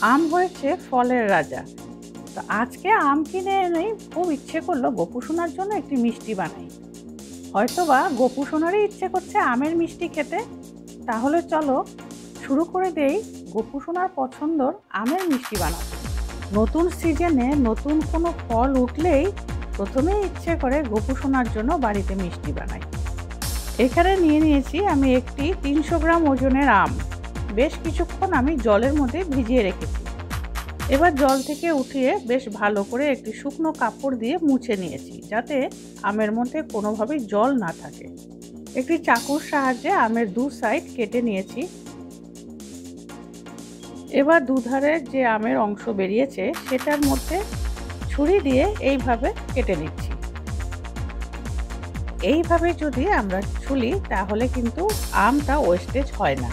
আম হয়েছে ফলের রাজা। তো আজকে আম কিনে এনেই খুব ইচ্ছে করলো গপু সোনার জন্য একটি মিষ্টি বানাই। হয়তোবা গপু সোনারই ইচ্ছে করছে আমের মিষ্টি খেতে। তাহলে চলো শুরু করে দেই গপু সোনার পছন্দর আমের মিষ্টি বানাতে। নতুন সিজনে নতুন কোনো ফল উঠলেই প্রথমেই ইচ্ছে করে গপু সোনার জন্য বাড়িতে মিষ্টি বানাই। এখানে নিয়ে নিয়েছি আমি একটি 300 গ্রাম ওজনের আম। বেশ কিছুক্ষণ আমি জলের মধ্যে ভিজিয়ে রেখেছি। এবার জল থেকে উঠিয়ে বেশ ভালো করে একটি শুকনো কাপড় দিয়ে মুছে নিয়েছি, যাতে আমের মধ্যে কোনোভাবেই জল না থাকে। একটি চাকুর সাহায্যে আমের দু সাইড কেটে নিয়েছি। এবার দুধারে যে আমের অংশ বেরিয়েছে সেটার মধ্যে ছুরি দিয়ে এইভাবে কেটে নিচ্ছি। এইভাবে যদি আমরা ছুলি তাহলে কিন্তু আমটা ওয়েস্টেজ হয় না।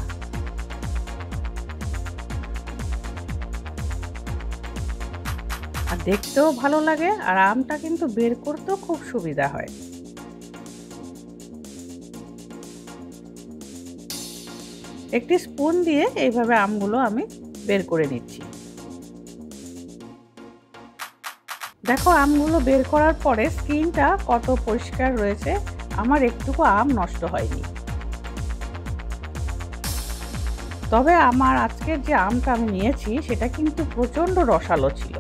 আর দেখতেও ভালো লাগে, আর আমটা কিন্তু বের করতেও খুব সুবিধা হয়। একটি স্পুন দিয়ে এইভাবে আমগুলো আমি বের করে নিচ্ছি। দেখো আমগুলো বের করার পরে স্কিনটা কত পরিষ্কার রয়েছে, আমার একটুকু আম নষ্ট হয়নি। তবে আমার আজকের যে আমটা আমি নিয়েছি সেটা কিন্তু প্রচণ্ড রসালো ছিল,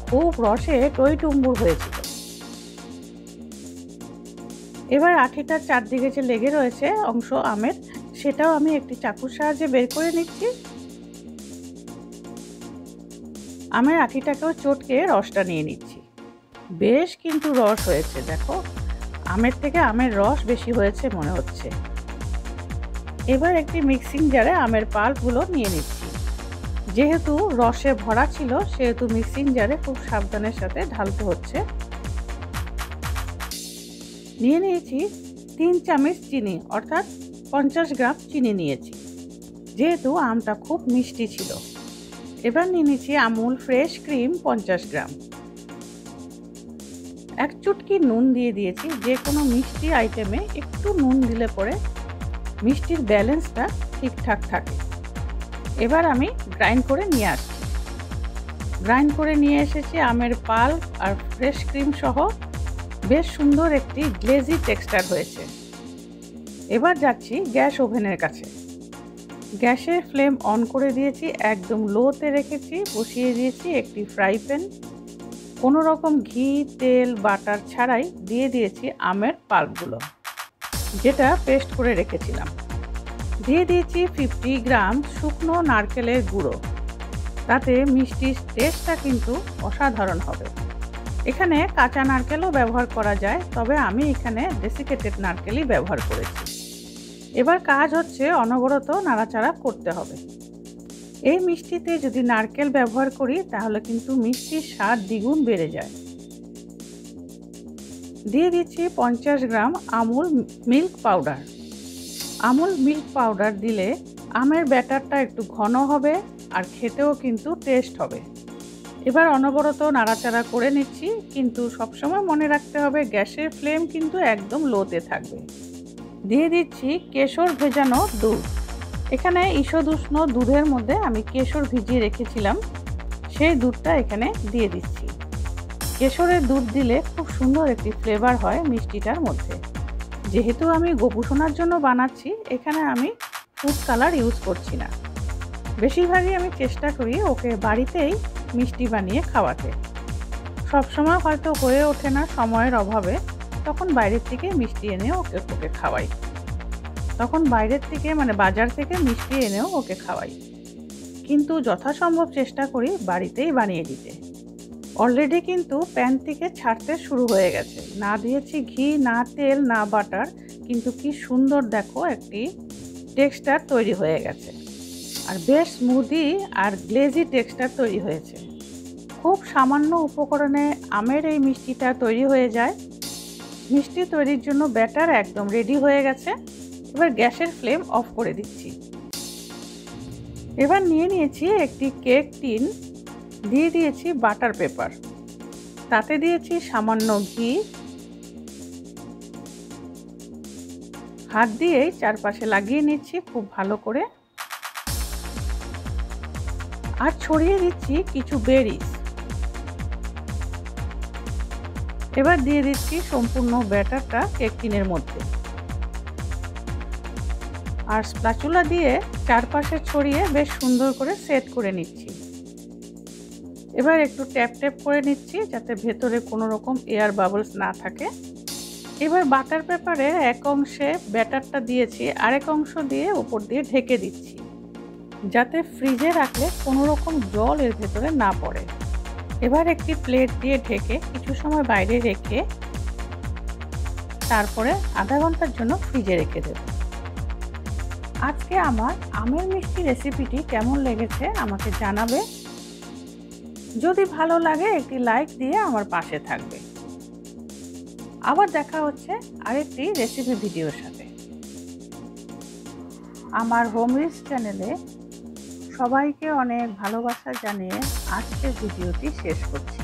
খুব রসে টইটুম্বুর হয়েছিল। এবার আঠিটার চারদিকে যে লেগে রয়েছে অংশ আমের, সেটাও আমি একটি চাকুর সাহায্যে বের করে নিচ্ছি। আমের আঠিটাকেও চটকে রসটা নিয়ে নিচ্ছি। বেশ কিন্তু রস হয়েছে, দেখো আমের থেকে আমের রস বেশি হয়েছে মনে হচ্ছে। এবার একটি মিক্সিং জারে আমের পাল্পগুলো নিয়ে নিচ্ছি। যেহেতু রসে ভরা ছিল সেহেতু মিক্সিং জারে খুব সাবধানের সাথে ঢালতে হচ্ছে। নিয়ে নিয়েছি 3 চামচ চিনি, অর্থাৎ 50 গ্রাম চিনি নিয়েছি, যেহেতু আমটা খুব মিষ্টি ছিল। এবার নিয়ে নিচ্ছি আমুল ফ্রেশ ক্রিম 50 গ্রাম। এক চুটকি নুন দিয়ে দিয়েছি। যে কোনো মিষ্টি আইটেমে একটু নুন দিলে পরে মিষ্টির ব্যালেন্সটা ঠিকঠাক থাকে। এবার আমি গ্রাইন্ড করে নিয়ে আসছি। গ্রাইন্ড করে নিয়ে এসেছি আমের পাল্প আর ফ্রেশ ক্রিম সহ। বেশ সুন্দর একটি গ্লেজি টেক্সচার হয়েছে। এবার যাচ্ছি গ্যাস ওভেনের কাছে। গ্যাসের ফ্লেম অন করে দিয়েছি, একদম লোতে রেখেছি। বসিয়ে দিয়েছি একটি ফ্রাই প্যান। কোনো রকম ঘি, তেল, বাটার ছাড়াই দিয়ে দিয়েছি আমের পাল্পগুলো, যেটা পেস্ট করে রেখেছিলাম। দিয়ে দিয়েছি 50 গ্রাম শুকনো নারকেলের গুঁড়ো। তাতে মিষ্টির টেস্টটা কিন্তু অসাধারণ হবে। এখানে কাঁচা নারকেলও ব্যবহার করা যায়, তবে আমি এখানে ডেসিকেটেড নারকেলই ব্যবহার করেছি। এবার কাজ হচ্ছে অনবরত নাড়াচাড়া করতে হবে। এই মিষ্টিতে যদি নারকেল ব্যবহার করি তাহলে কিন্তু মিষ্টির স্বাদ দ্বিগুণ বেড়ে যায়। দিয়ে দিচ্ছি 50 gram Amul milk powder. Amul milk powder দিলে আমের ব্যাটারটা একটু ঘন হবে আর খেতেও কিন্তু টেস্ট হবে। এবার অনবরত নাড়াচাড়া করে নিচ্ছি, কিন্তু সবসময় মনে রাখতে হবে গ্যাসের ফ্লেম কিন্তু একদম লোতে থাকবে। দিয়ে দিচ্ছি কেশর ভেজানো দুধ। এখানে ঈষদুষ্ণ দুধের মধ্যে আমি কেশর ভিজিয়ে রেখেছিলাম, সেই দুধটা এখানে দিয়ে দিচ্ছি। কেশরের দুধ দিলে খুব সুন্দর একটি ফ্লেভার হয় মিষ্টিটার মধ্যে। যেহেতু আমি গপু সোনার জন্য বানাচ্ছি, এখানে আমি ফুড কালার ইউজ করছি না। বেশিরভাগই আমি চেষ্টা করি ওকে বাড়িতেই মিষ্টি বানিয়ে খাওয়াতে। সবসময় হয়তো হয়ে ওঠে না সময়ের অভাবে, তখন বাইরের থেকে মিষ্টি এনে ওকে খাওয়াই। তখন বাইরের থেকে বাজার থেকে মিষ্টি এনেও ওকে খাওয়াই, কিন্তু যথাসম্ভব চেষ্টা করি বাড়িতেই বানিয়ে দিতে। অলরেডি কিন্তু প্যান থেকে ছাড়তে শুরু হয়ে গেছে। না দিয়েছি ঘি, না তেল, না বাটার, কিন্তু কি সুন্দর দেখো একটি টেক্সচার তৈরি হয়ে গেছে। আর বেশ স্মুদি আর গ্লেজি টেক্সচার তৈরি হয়েছে। খুব সামান্য উপকরণে আমের এই মিষ্টিটা তৈরি হয়ে যায়। মিষ্টি তৈরির জন্য ব্যাটার একদম রেডি হয়ে গেছে। এবার গ্যাসের ফ্লেম অফ করে দিচ্ছি। এবার নিয়ে নিয়েছি একটি কেক টিন। দিয়ে দিয়েছি বাটার পেপার। তাতে দিয়েছি সামান্য ঘি। হাত দিয়েই চারপাশে লাগিয়ে নিচ্ছি খুব ভালো করে। আর ছড়িয়ে দিচ্ছি কিছু বেরিজ। এবার দিয়ে দিচ্ছি সম্পূর্ণ ব্যাটারটা কেক টিনের মধ্যে, আর স্প্যাচুলা দিয়ে চারপাশে ছড়িয়ে বেশ সুন্দর করে সেট করে নিচ্ছি। এবার একটু ট্যাপ ট্যাপ করে নিচ্ছি যাতে ভেতরে কোনো রকম এয়ার বাবলস না থাকে। এবার বাটার পেপারের এক অংশে ব্যাটারটা দিয়েছি, আরেক অংশ দিয়ে উপর দিয়ে ঢেকে দিচ্ছি যাতে ফ্রিজে রাখলে কোনো রকম জল এর ভেতরে না পড়ে। এবার একটি প্লেট দিয়ে ঢেকে কিছু সময় বাইরে রেখে তারপরে আধা ঘন্টার জন্য ফ্রিজে রেখে দেব। আজকে আমার আমের মিষ্টি রেসিপিটি কেমন লেগেছে আমাকে জানাবে। যদি ভালো লাগে একটি লাইক দিয়ে আমার পাশে থাকবে। আবার দেখা হচ্ছে আরেকটি রেসিপি ভিডিওর সাথে। আমার হোম রিচ চ্যানেলে সবাইকে অনেক ভালোবাসা জানিয়ে আজকের ভিডিওটি শেষ করছি।